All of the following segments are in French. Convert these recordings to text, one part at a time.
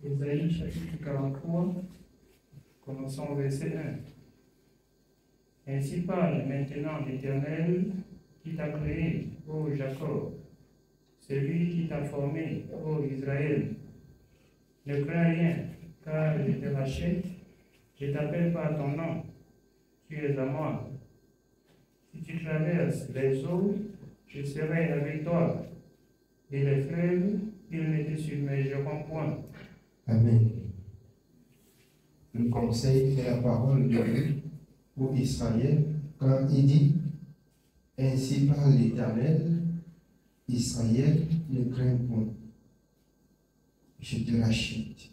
Ésaïe chapitre 43, commençons au verset 1. Ainsi parle maintenant l'Éternel qui t'a créé, ô Jacob, celui qui t'a formé, ô Israël. Ne crains rien, car je te rachète, je t'appelle par ton nom, tu es à moi. Si tu traverses les eaux, je serai avec toi, et les fleuves, ils ne te submergeront point. Amen. Le conseil est la parole de Dieu pour Israël quand il dit ainsi parle l'Éternel, Israël ne craint point, je te rachète.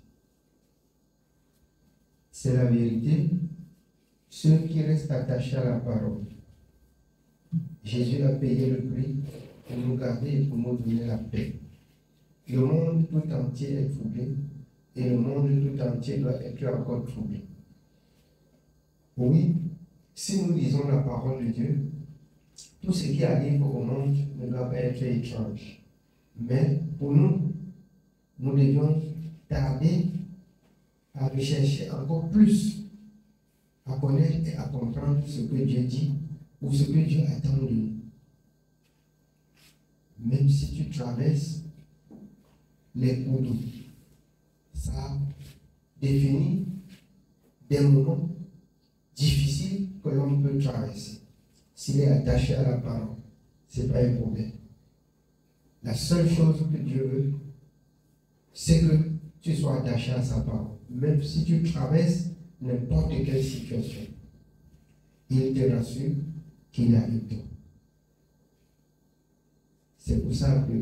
C'est la vérité. Ceux qui restent attachés à la parole, Jésus a payé le prix pour nous garder et pour nous donner la paix. Le monde tout entier est troublé et le monde tout entier doit être encore troublé. Oui, si nous lisons la parole de Dieu, tout ce qui arrive au monde ne doit pas être étrange. Mais pour nous, nous devions tarder à rechercher encore plus, à connaître et à comprendre ce que Dieu dit ou ce que Dieu attend de nous. Même si tu traverses les cours d'eau, ça définit des moments difficiles que l'on peut traverser. S'il est attaché à la parole, ce n'est pas un problème. La seule chose que Dieu veut, c'est que tu sois attaché à sa parole. Même si tu traverses n'importe quelle situation, il te rassure qu'il est avec toi. C'est pour ça que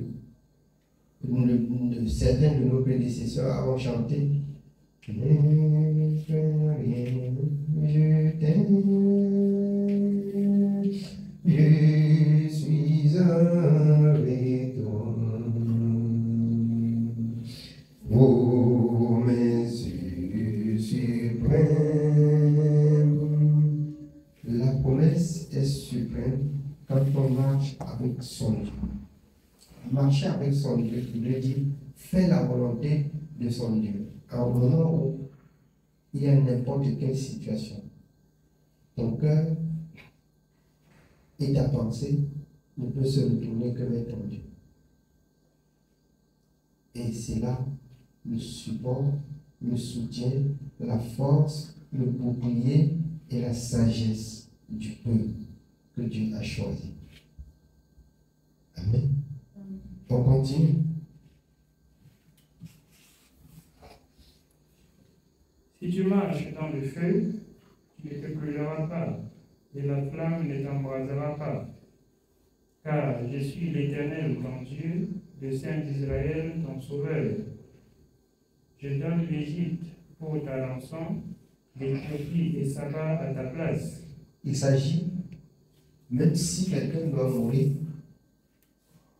certains de nos prédécesseurs ont chanté « Je t'aime, je suis avec toi. Oh, mes yeux suprêmes. » La promesse est suprême quand on marche avec son Dieu. Marcher avec son Dieu, il veut dire faire la volonté de son Dieu. En moment où il y a n'importe quelle situation, ton cœur et ta pensée ne peuvent se retourner que vers ton Dieu. Et c'est là le support, le soutien, la force, le bouclier et la sagesse du peuple que Dieu a choisi. Amen. On continue. Si tu marches dans le feu, tu ne te brûleras pas, et la flamme ne t'embrasera pas. Car je suis l'Éternel, ton Dieu, le Saint d'Israël, ton Sauveur. Je donne l'Égypte pour ta rançon, l'Éthiopie et Saba à ta place. Il s'agit, même si quelqu'un doit mourir,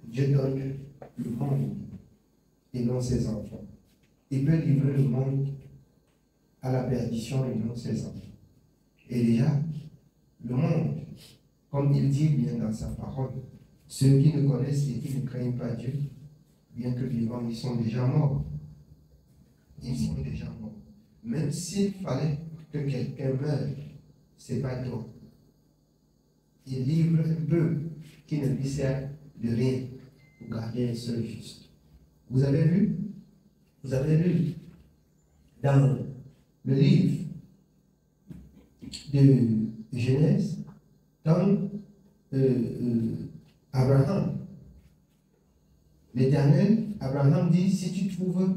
Dieu donne le monde et non ses enfants. Il peut livrer le monde à la perdition et non ses enfants. Et déjà, le monde, comme il dit bien dans sa parole, ceux qui ne connaissent et qui ne craignent pas Dieu, bien que vivants, ils sont déjà morts. Ils sont déjà morts. Même s'il fallait que quelqu'un meure, ce n'est pas toi. Il livre un peuple qui ne lui sert de rien pour garder un seul juste. Vous avez lu dans le livre de Genèse, quand Abraham, l'Éternel, Abraham dit, si tu trouves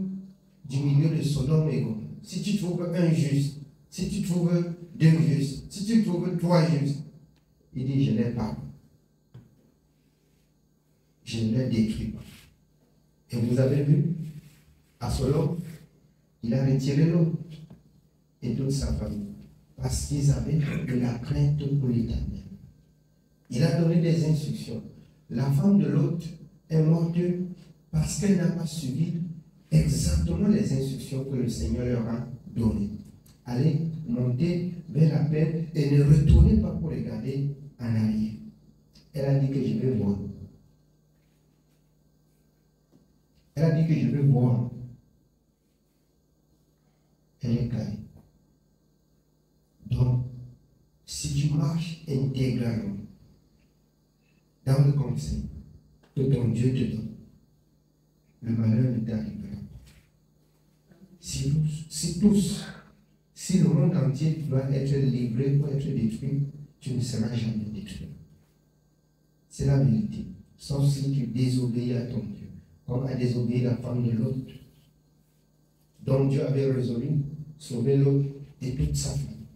du milieu de Sodome et Gomorrhe, si tu trouves un juste, si tu trouves deux justes, si tu trouves trois justes, il dit, je ne l'ai pas. Je ne l'ai détruit pas. Et vous avez vu, à Sodome, il a retiré l'eau et toute sa famille, parce qu'ils avaient de la crainte pour l'Éternel. Il a donné des instructions. La femme de l'autre est morte parce qu'elle n'a pas suivi exactement les instructions que le Seigneur leur a données. Allez monter vers la paix et ne retournez pas pour regarder en arrière. Elle a dit que je vais voir. Elle a dit que je vais voir. elle est carrée. Donc, si tu marches intégralement dans le conseil que ton Dieu te donne, le malheur ne t'arrivera pas. Si le monde entier doit être livré pour être détruit, tu ne seras jamais détruit. C'est la vérité. Sauf si tu désobéis à ton Dieu, comme a désobéi la femme de l'autre, dont Dieu avait résolu sauver l'autre et toute sa famille.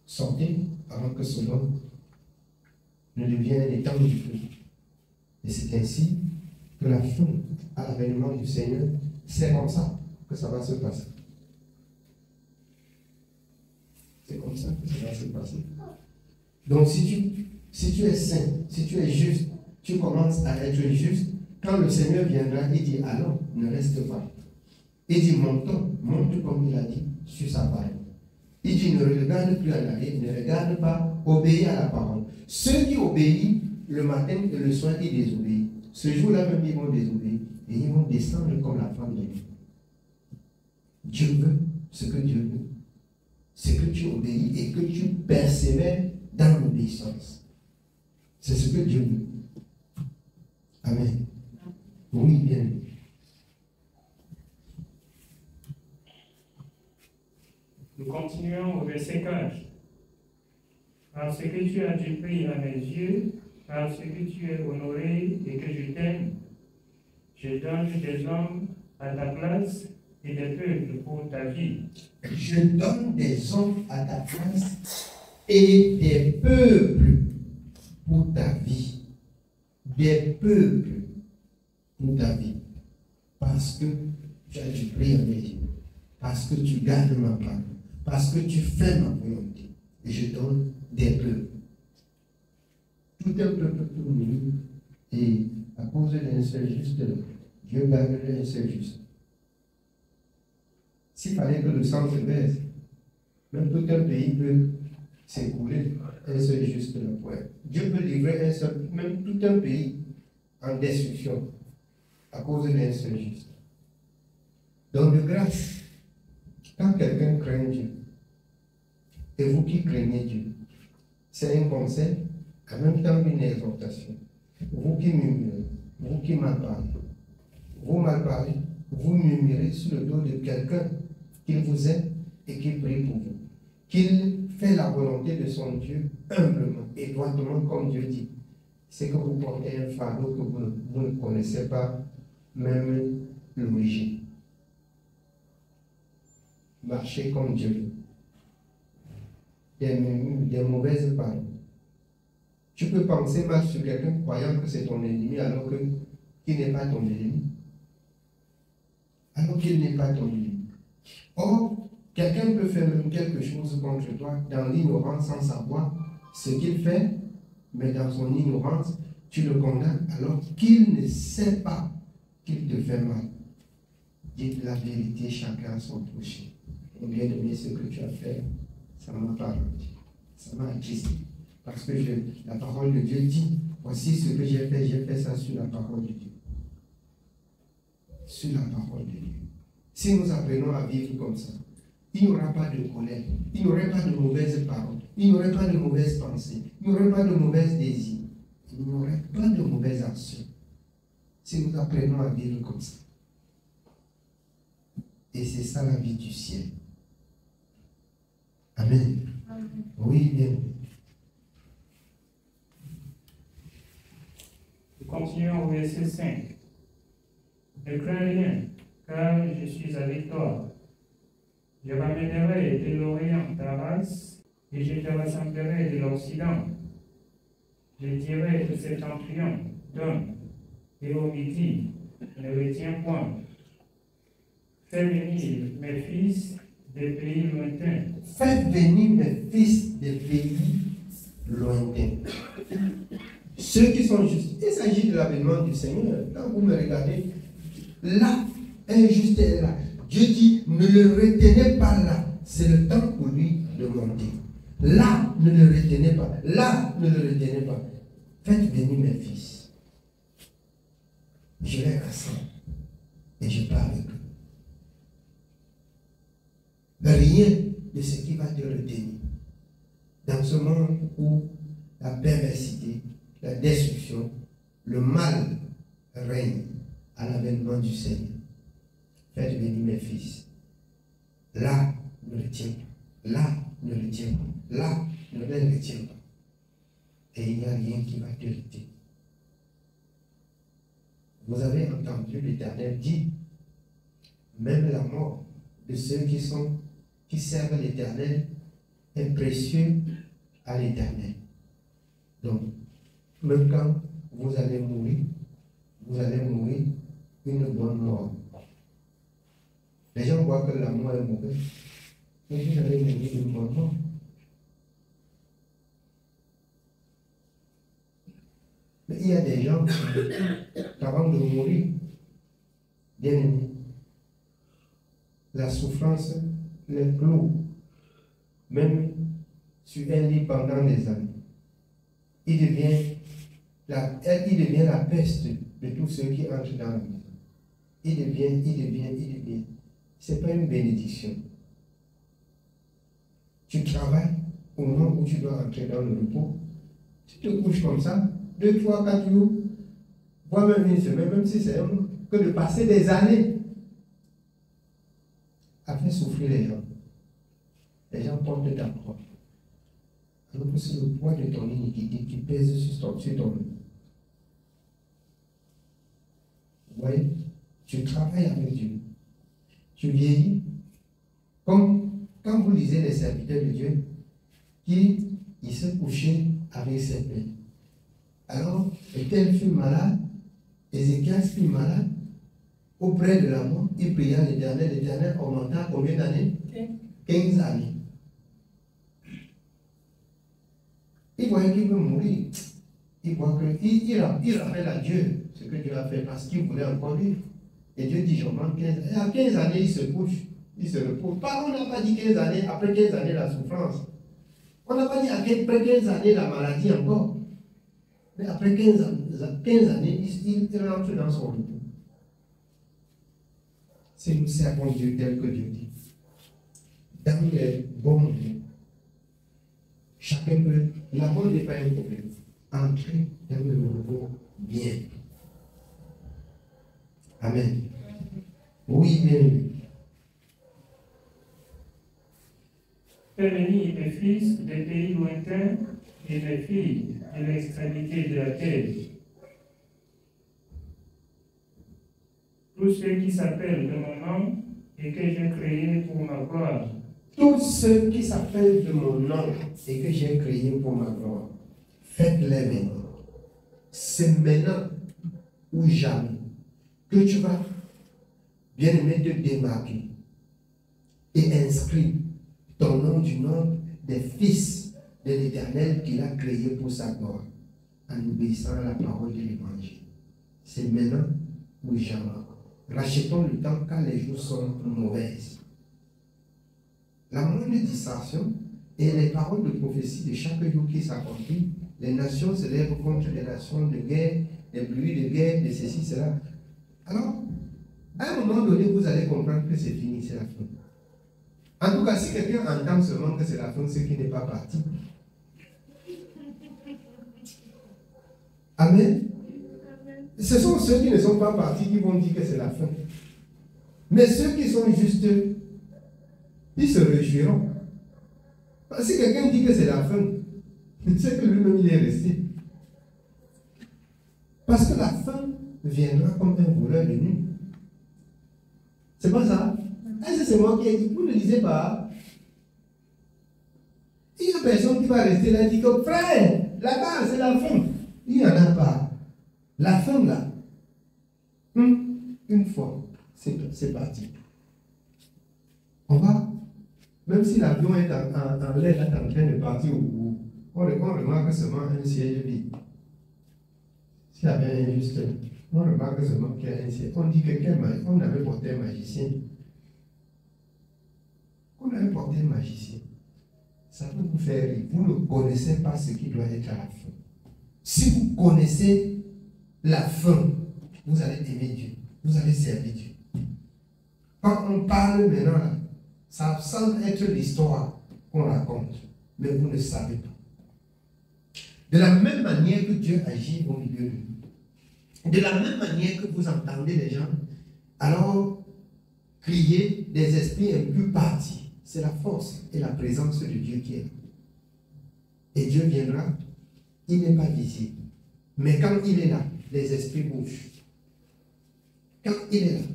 Sortez avant que ce homme ne devienne un étang du feu. Et c'est ainsi que la fin à l'avènement du Seigneur, c'est comme ça que ça va se passer. C'est comme ça que ça va se passer. Donc si tu es saint, si tu es juste, tu commences à être juste, quand le Seigneur viendra, il dit allons, ne reste pas. Il dit monte comme il a dit sur sa parole. Il dit ne regarde plus en arrière, ne regarde pas, obéis à la parole. Ceux qui obéissent, le matin et le soir, ils désobéissent. Ce jour-là même, ils vont désobéir et ils vont descendre comme la femme de Dieu. Dieu veut ce que Dieu veut. C'est que tu obéis et que tu persévères dans l'obéissance. C'est ce que Dieu veut. Amen. Oui, bien. Nous continuons au verset 4. Parce que tu as du prix à mes yeux, parce que tu es honoré et que je t'aime, je donne des hommes à ta place et des peuples pour ta vie. Je donne des hommes à ta place et des peuples pour ta vie. Des peuples pour ta vie. Parce que tu as du prix à mes yeux. Parce que tu gardes ma parole. Parce que tu fais ma volonté. Et je donne des peuples. Tout un peuple pour nous. Et à cause d'un seul juste, Dieu garderait un seul juste. S'il fallait que le sang se verse, même tout un pays peut s'écouler, un seul juste le poète. Dieu peut livrer un seul, même tout un pays en destruction à cause d'un seul juste. Donc de grâce, quand quelqu'un craint Dieu, et vous qui craignez Dieu, c'est un conseil, en même temps une exhortation. Vous qui murmurez, vous qui mal parlez, vous murmurez sur le dos de quelqu'un qu'il vous aime et qui prie pour vous. Qu'il fait la volonté de son Dieu humblement et droitement comme Dieu dit. C'est que vous portez un fardeau que vous ne connaissez pas même l'origine. Marchez comme Dieu veut. Des mauvaises paroles. Tu peux penser mal sur quelqu'un croyant que c'est ton ennemi alors qu'il n'est pas ton ennemi. Alors qu'il n'est pas ton ennemi. Or, quelqu'un peut faire même quelque chose contre toi dans l'ignorance sans savoir ce qu'il fait, mais dans son ignorance, tu le condamnes alors qu'il ne sait pas qu'il te fait mal. Dites la vérité chacun à son prochain. Et bien aimé, ce que tu as fait, ça m'a parlé, ça m'a attristé. Parce que la parole de Dieu dit, voici ce que j'ai fait ça sur la parole de Dieu. Sur la parole de Dieu. Si nous apprenons à vivre comme ça, il n'y aura pas de colère, il n'y aurait pas de mauvaises paroles, il n'y aurait pas de mauvaises pensées, il n'y aurait pas de mauvais désirs, il n'y aurait pas de mauvaises actions. Si nous apprenons à vivre comme ça. Et c'est ça la vie du ciel. Amen. Amen. Oui, bien. Nous continuons au verset 5. Ne crains rien, car je suis avec toi. Je ramènerai de l'Orient ta race, et je te rassemblerai de l'Occident. Je dirai au septentrion, donne, et au midi, ne retiens point. Fais venir mes fils des pays lointains. Faites venir mes fils des pays lointains. Ceux qui sont justes. Il s'agit de l'avènement du Seigneur. Quand vous me regardez, là, un juste est là. Dieu dit, ne le retenez pas là. C'est le temps pour lui de monter. Là, ne le retenez pas. Là, ne le retenez pas. Faites venir mes fils. Je les rassemble et je parle avec eux. rien de ce qui va te retenir. Dans ce monde où la perversité, la destruction, le mal règne à l'avènement du Seigneur. Faites venir mes fils. Là, ne le tiens pas. Là, ne le tiens pas. Là, ne le retiens pas. Et il n'y a rien qui va te retenir. Vous avez entendu l'Éternel dire, même la mort de ceux qui servent l'Éternel est précieux à l'Éternel. Donc, même quand vous allez mourir une bonne mort. Les gens voient que la mort est mauvaise, mais vous allez mourir une bonne mort. Mais il y a des gens qui, avant de mourir, bien aimés, la souffrance les cloue, même sur un lit pendant des années. Il devient la peste de tous ceux qui entrent dans la maison. Il devient. Ce n'est pas une bénédiction. Tu travailles au moment où tu dois entrer dans le repos. Tu te couches comme ça, 2, 3, 4 jours, voire même une semaine, même si c'est un mois, que de passer des années à faire souffrir les gens. Les gens portent ta croix. Alors que c'est le poids de ton iniquité qui pèse sur ton nom. Vous voyez, tu travailles avec Dieu. Tu vieillis. Comme quand vous lisez les serviteurs de Dieu, qui se couchaient avec ses peines. Alors, tel fut malade, Ézéchias fut malade, auprès de la mort, il pria l'Éternel. L'Éternel augmenta combien d'années? 15 années. Il voyait qu'il veut mourir. Il voit qu'il rappelle à Dieu ce que Dieu a fait parce qu'il voulait encore vivre. Et Dieu dit, je manque 15 années. À 15 années, il se couche, il se repose. On n'a pas dit 15 années, après 15 années, la souffrance. On n'a pas dit après 15 années, la maladie encore. Mais après 15 années, il rentre dans son repos. Si nous servons Dieu tel que Dieu dit, dans les bons moments, chacun peut, la mort n'est pas un problème. Entrer dans le repos bien. Amen. Oui, bien. Fais venir mes fils des pays lointains et mes filles de l'extrémité de la terre. Tous ceux qui s'appellent de mon nom et que j'ai créé pour ma gloire. Tous ceux qui s'appellent de mon nom et que j'ai créé pour ma gloire, faites-les maintenant. C'est maintenant ou jamais que tu vas, bien aimé, te démarquer et inscrire ton nom du nom des fils de l'Éternel qu'il a créé pour sa gloire, en obéissant à la parole de l'Évangile. C'est maintenant ou jamais. Rachetons le temps quand les jours sont mauvaises. La moindre distraction et les paroles de prophétie de chaque jour qui s'accomplit, les nations se lèvent contre les nations de guerre, des bruits de guerre, de ceci, cela. Alors, à un moment donné, vous allez comprendre que c'est fini, c'est la fin. En tout cas, si quelqu'un entend seulement que c'est la fin, ce qui n'est pas parti. Amen. Ce sont ceux qui ne sont pas partis qui vont dire que c'est la fin. Mais ceux qui sont justes, ils se réjouiront. Si quelqu'un dit que c'est la fin, c'est que lui-même il est resté. Parce que la fin viendra comme un voleur de nuit. C'est pas ça? Est-ce que c'est moi qui ai dit? Vous ne lisez pas. Il y a personne qui va rester là et dire que frère, là-bas c'est la fin. Il n'y en a pas. La fin là, une fois, c'est parti. On va, même si l'avion est en l'air, là, en train de partir au bout, on remarque seulement un siège vide. S'il y avait un juste, on remarque seulement qu'il y a un siège. On dit que on avait porté un magicien. On avait porté un magicien. Ça peut vous faire rire. Vous ne connaissez pas ce qui doit être à la fin. Si vous connaissez la fin, vous allez aimer Dieu. Vous allez servir Dieu. Quand on parle maintenant là, Ça semble être l'histoire qu'on raconte, mais vous ne savez pas. De la même manière que Dieu agit au milieu de nous, de la même manière que vous entendez les gens, alors crier des esprits impurs partis, c'est la force et la présence de Dieu qui est là. Et Dieu viendra, il n'est pas visible. Mais quand il est là, les esprits bougent. Quand il est là,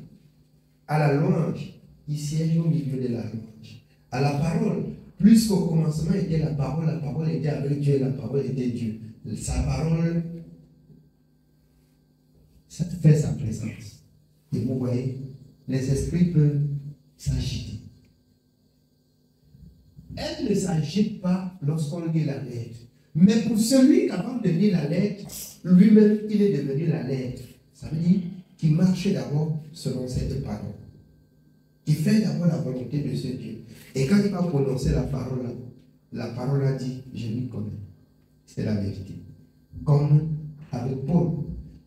à la louange, il siège au milieu de la louange. À la parole, plus qu'au commencement était la parole était avec Dieu, la parole était Dieu. Sa parole, ça fait sa présence. Et vous voyez, les esprits peuvent s'agiter. Elle ne s'agite pas lorsqu'on lit la lettre. Mais pour celui qui, avant de lire la lettre, lui-même, il est devenu la lettre. Ça veut dire qu'il marche d'abord selon cette parole. Il fait d'abord la volonté de ce Dieu. Et quand il va prononcer la parole a dit, je lui connais. C'est la vérité. Comme avec Paul.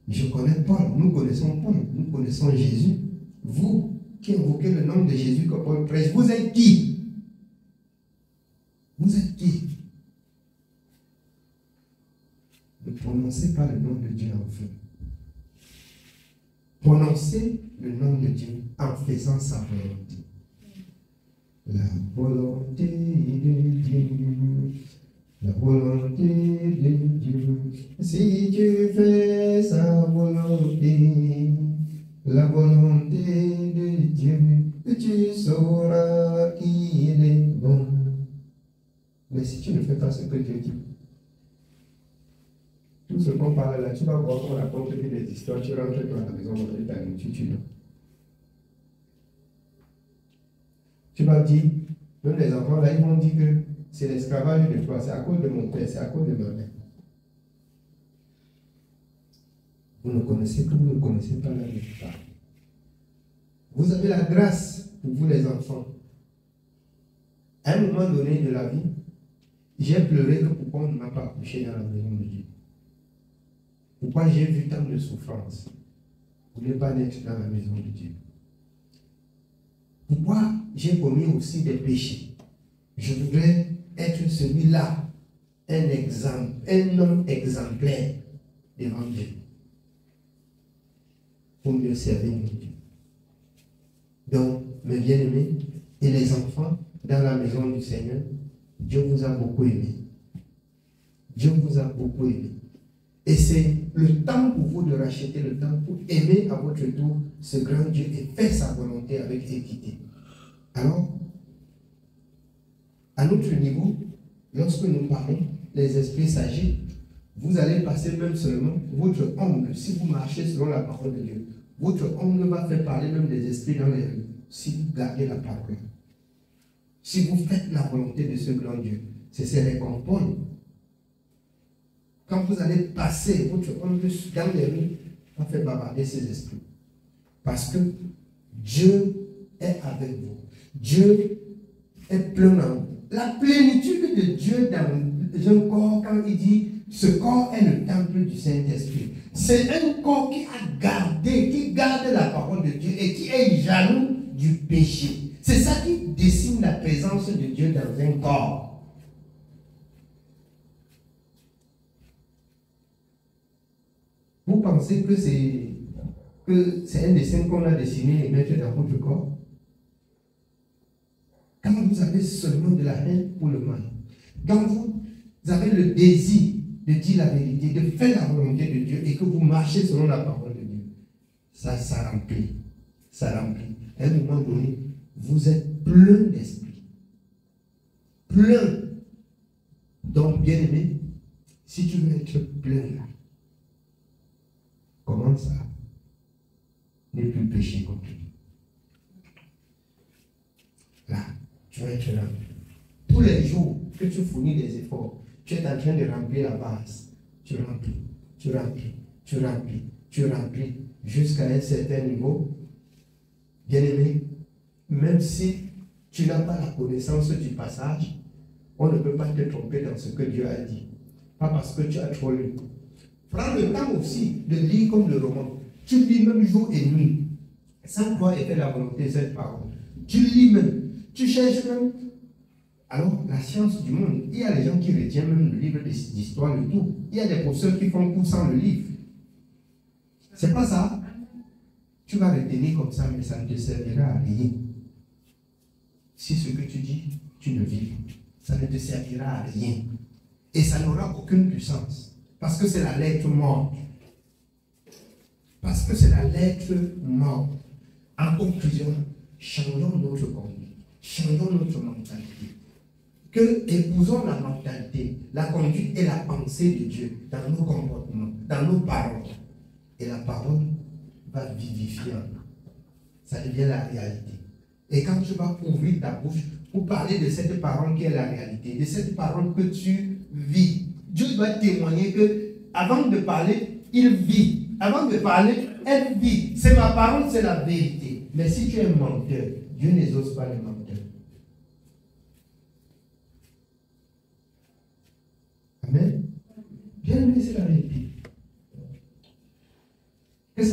Je connais Paul, nous connaissons Paul, nous connaissons Jésus. Vous qui invoquez le nom de Jésus que Paul prêche, vous êtes qui? Vous êtes qui? Ne prononcez pas le nom de Dieu en feu. Prononcez le nom de Dieu en faisant sa volonté. La volonté de Dieu. La volonté de Dieu. Si tu fais sa volonté, la volonté de Dieu, tu sauras qu'il est bon. Mais si tu ne fais pas ce que Dieu dit, tout ce qu'on parle là, tu vas voir qu'on raconte des histoires, tu rentres dans la maison, on ta nourriture, tu l'as. Tu vas dire, même les enfants là, ils vont dire que c'est l'esclavage de toi, c'est à cause de mon père, c'est à cause de ma mère. Vous ne connaissez que vous ne connaissez pas la vérité. Vous avez la grâce pour vous les enfants. À un moment donné de la vie, j'ai pleuré que pourquoi on ne m'a pas accouché dans la maison de Dieu. Pourquoi j'ai vu tant de souffrance pour ne pas naître dans la maison de Dieu. Pourquoi j'ai commis aussi des péchés. Je voudrais être celui-là, un exemple, un homme exemplaire devant Dieu. Pour mieux servir mon Dieu. Donc, mes bien-aimés et les enfants dans la maison du Seigneur, Dieu vous a beaucoup aimé. Dieu vous a beaucoup aimé. Et c'est le temps pour vous de racheter le temps pour aimer à votre tour ce grand Dieu et faire sa volonté avec équité. Alors, à notre niveau, lorsque nous parlons, les esprits s'agitent, vous allez passer même seulement votre ongle, si vous marchez selon la parole de Dieu, votre ongle va faire parler même des esprits dans les rues, si vous gardez la parole. Si vous faites la volonté de ce grand Dieu, c'est ses récompenses. Quand vous allez passer votre ongle dans les rues, va faire bavarder ces esprits. Parce que Dieu est avec vous. Dieu est plein en vous. La plénitude de Dieu dans un corps, quand il dit ce corps est le temple du Saint-Esprit, c'est un corps qui a gardé, qui garde la parole de Dieu et qui est jaloux du péché. C'est ça qui dessine la présence de Dieu dans un corps. Vous pensez que c'est un dessin qu'on a dessiné et mettre dans votre corps? Quand vous avez seulement de la haine pour le mal, quand vous avez le désir de dire la vérité, de faire la volonté de Dieu et que vous marchez selon la parole de Dieu, ça remplit. Ça remplit. À un moment donné, vous êtes plein d'esprit. Plein. Donc, bien aimé, si tu veux être plein là, commence à ne plus pécher contre lui. Là, tu vas être là. Tous les jours que tu fournis des efforts, tu es en train de remplir la base. Tu remplis, tu remplis, tu remplis, tu remplis, jusqu'à un certain niveau. Bien aimé, même si tu n'as pas la connaissance du passage, on ne peut pas te tromper dans ce que Dieu a dit. Pas parce que tu as trop lu. Prends le temps aussi de lire comme le roman. Tu lis même jour et nuit. Sans toi et faire la volonté de cette parole. Tu lis même. Tu cherches même. Alors, la science du monde, il y a des gens qui retiennent même le livre d'histoire, le tout. Il y a des professeurs qui font cours sans le livre. C'est pas ça. Tu vas retenir comme ça, mais ça ne te servira à rien. Si ce que tu dis, tu ne vis pas, ça ne te servira à rien. Et ça n'aura aucune puissance. Parce que c'est la lettre morte. Parce que c'est la lettre morte. En conclusion, changeons notre conduite. Changeons notre mentalité. Que épousons la mentalité, la conduite et la pensée de Dieu dans nos comportements, dans nos paroles. Et la parole va vivifier en nous. Ça devient la réalité. Et quand tu vas ouvrir ta bouche pour parler de cette parole qui est la réalité, de cette parole que tu vis, Dieu va témoigner que avant de parler, il vit. Avant de parler, elle vit. C'est ma parole, c'est la vérité. Mais si tu es menteur, Dieu n'exauce pas les menteurs. Amen. Bien aimé, c'est la vérité. Que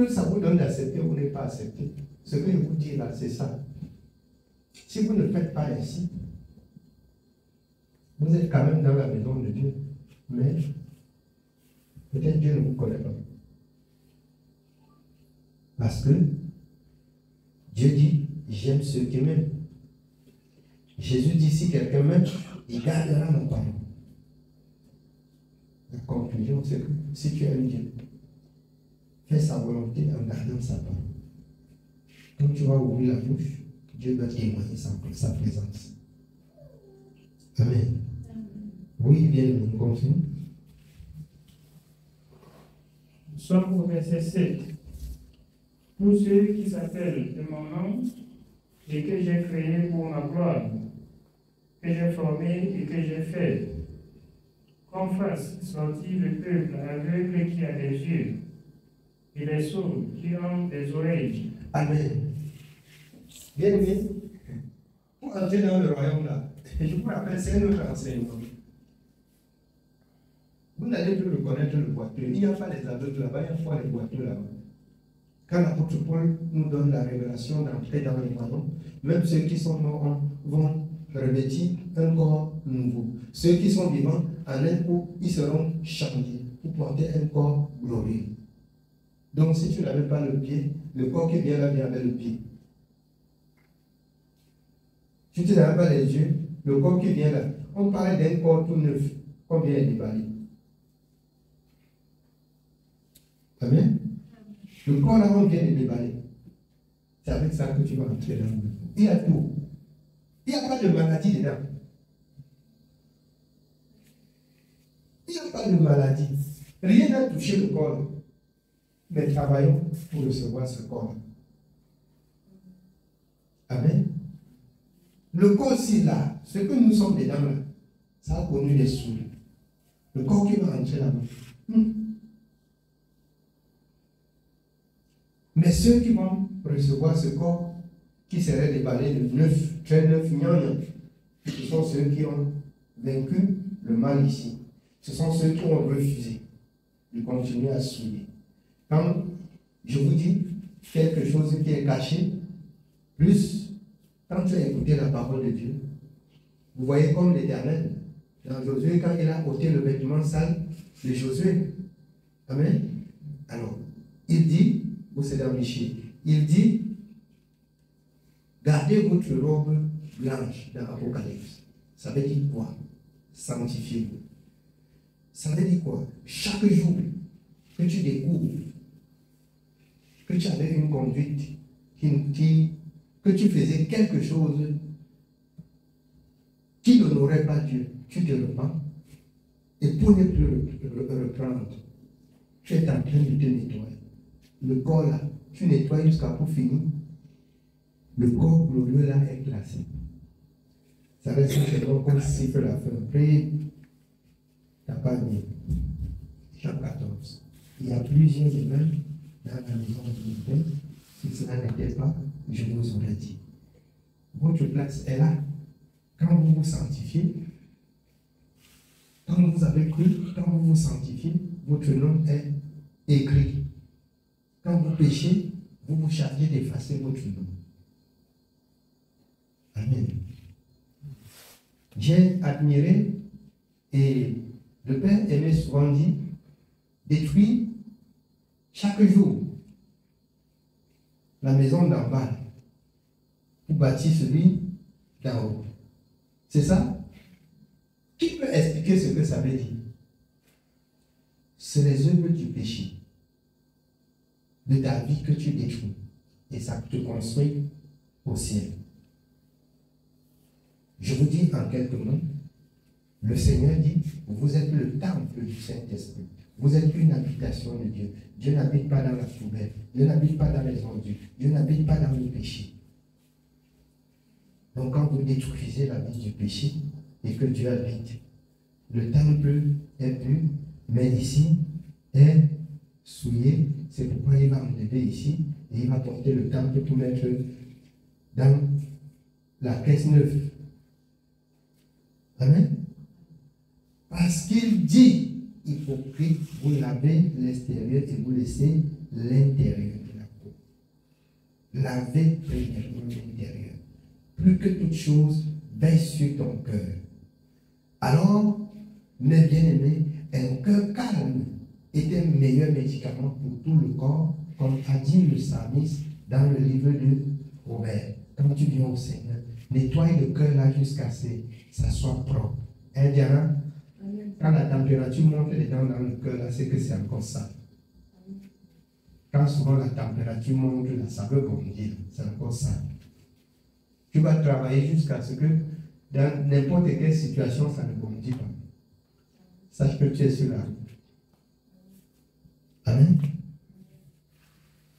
ça vous donne d'accepter ou ne pas accepter. Ce que je vous dis là, c'est ça. Si vous ne faites pas ainsi, vous êtes quand même dans la maison de Dieu. Mais peut-être Dieu ne vous connaît pas. Parce que Dieu dit, j'aime ceux qui m'aiment. Jésus dit, si quelqu'un m'aime, il gardera ma parole. La conclusion, c'est que si tu aimes Dieu, fais sa volonté en gardant sa parole. Quand tu vas ouvrir la bouche, Dieu va témoigner sa présence. Amen. Oui, bien, on continue. Nous sommes au verset 7. Tous ceux qui s'appellent de mon nom et que j'ai créé pour ma gloire, que j'ai formé et que j'ai fait, qu'on fasse sortir le peuple aveugle qui a des yeux et les sourds qui ont des oreilles. Amen. Bien aimé, pour entrer dans le royaume là, je vous rappelle, c'est un autre enseignement. Vous n'allez plus reconnaître le boiteux. Il n'y a pas les aveugles là-bas, il y a pas les boiteux là-bas. Quand l'apôtre Paul nous donne la révélation d'entrer dans le royaume, même ceux qui sont morts vont revêtir un corps nouveau. Ceux qui sont vivants, en un coup, ils seront changés pour porter un corps glorieux. Donc, si tu n'avais pas le pied, le corps qui vient là vient avec le pied. Si tu n'avais pas les yeux, le corps qui vient là, on parle d'un corps tout neuf, qu'on vient déballer. Amen. Le corps là, on vient de déballer. C'est avec ça que tu vas entrer dans le monde. Il y a tout. Il n'y a pas de maladie dedans. Il n'y a pas de maladie. Rien n'a touché le corps. Mais travaillons pour recevoir ce corps. Amen. Le corps aussi là, ce que nous sommes dedans là, ça a connu les souris. Le corps qui va entrer là-bas. Mais ceux qui vont recevoir ce corps, qui serait déballé de neuf, très neuf, ce sont ceux qui ont vaincu le mal ici. Ce sont ceux qui ont refusé de continuer à souiller. Quand je vous dis quelque chose qui est caché, plus quand tu as écouté la parole de Dieu, vous voyez comme l'Éternel, dans Josué, quand il a ôté le vêtement sale de Josué. Amen. Alors, il dit, c'est dans Michée, il dit, gardez votre robe blanche dans l'Apocalypse. Ça veut dire quoi? Sanctifiez-vous. Ça veut dire quoi? Chaque jour que tu découvres que tu avais une conduite que tu faisais quelque chose qui n'honorait pas Dieu, tu te repens et pour ne plus reprendre, tu es en train de te nettoyer. Le corps là, tu nettoies jusqu'à pour finir. Le corps glorieux là est placé. Ça veut dire que c'est donc qu'on siffle la fin. Après, t'as pas mis. Jean 14. Il y a plusieurs domaines dans la maison du Père. Si cela n'était pas, je vous aurais dit. Votre place est là. Quand vous vous sanctifiez, quand vous avez cru, quand vous vous sanctifiez, votre nom est écrit. Quand vous péchez, vous vous chargez d'effacer votre nom. j'ai admiré et le Père aimait souvent dire, détruis chaque jour la maison d'en bas pour bâtir celui d'en haut. C'est ça? Qui peut expliquer ce que ça veut dire? C'est les œuvres du péché, de ta vie que tu détruis, et ça te construit au ciel. Je vous dis en quelques mots, le Seigneur dit, vous êtes le temple du Saint-Esprit. Vous êtes une habitation de Dieu. Dieu n'habite pas dans la poubelle. Dieu n'habite pas dans les ordures. Dieu n'habite pas dans le péché. Donc quand vous détruisez la vie du péché et que Dieu habite, le temple est pur, mais ici est souillé. C'est pourquoi il va enlever ici et il va porter le temple pour mettre dans la caisse neuve. Amen. Parce qu'il dit, hypocrite, vous lavez l'extérieur et vous laissez l'intérieur de la peau. Lavez premièrement l'intérieur. Plus que toute chose, veille sur ton cœur. Alors, mes bien-aimés, un cœur calme est un meilleur médicament pour tout le corps, comme a dit le psalmiste dans le livre de Proverbes. Quand tu viens au Seigneur, nettoie le cœur là jusqu'à ce que ça soit propre. Hein, Diana? Quand la température monte dedans dans le cœur, là, c'est que c'est encore sale. Quand souvent la température monte, là, ça veut bondir, c'est encore sale. Tu vas travailler jusqu'à ce que dans n'importe quelle situation, ça ne bondit pas. Sache que tu es sur la route. Amen.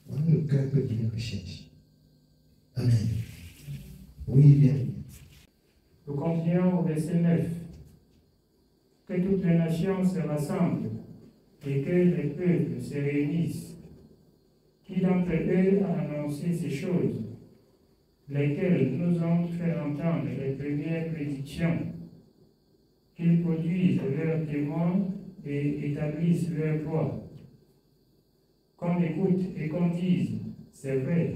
Voilà le cœur que Dieu recherche. Amen. Oui, bien. Nous continuons au verset 9. Que toutes les nations se rassemblent et que les peuples se réunissent. Qui d'entre eux a annoncé ces choses, lesquelles nous ont fait entendre les premières prédictions, qu'ils produisent leurs témoins et établissent leurs lois, qu'on écoute et qu'on dise, c'est vrai.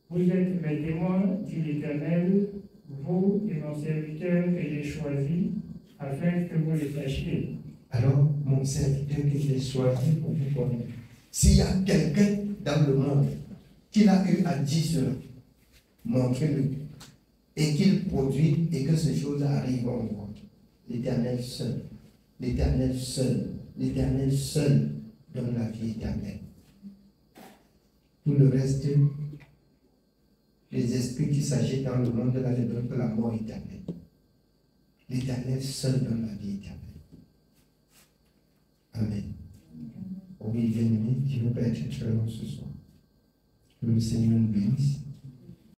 Vous êtes mes témoins, dit l'Éternel, vous et mon serviteur que j'ai choisi, afin que vous les sachiez. Alors, mon serviteur que j'ai choisi pour vous connaître. S'il y a quelqu'un dans le monde qui a eu à dire cela, montrez-le. Et qu'il produit et que ces choses arrivent en moi. L'Éternel seul, l'Éternel seul, l'Éternel seul donne la vie éternelle. Tout le reste, les esprits qui s'agitent dans le monde là ne donnent que la mort éternelle. L'Éternel seul donne la vie éternelle. Amen. Oui, bien-aimés, qui veut pas être très long ce soir. Que le Seigneur nous bénisse.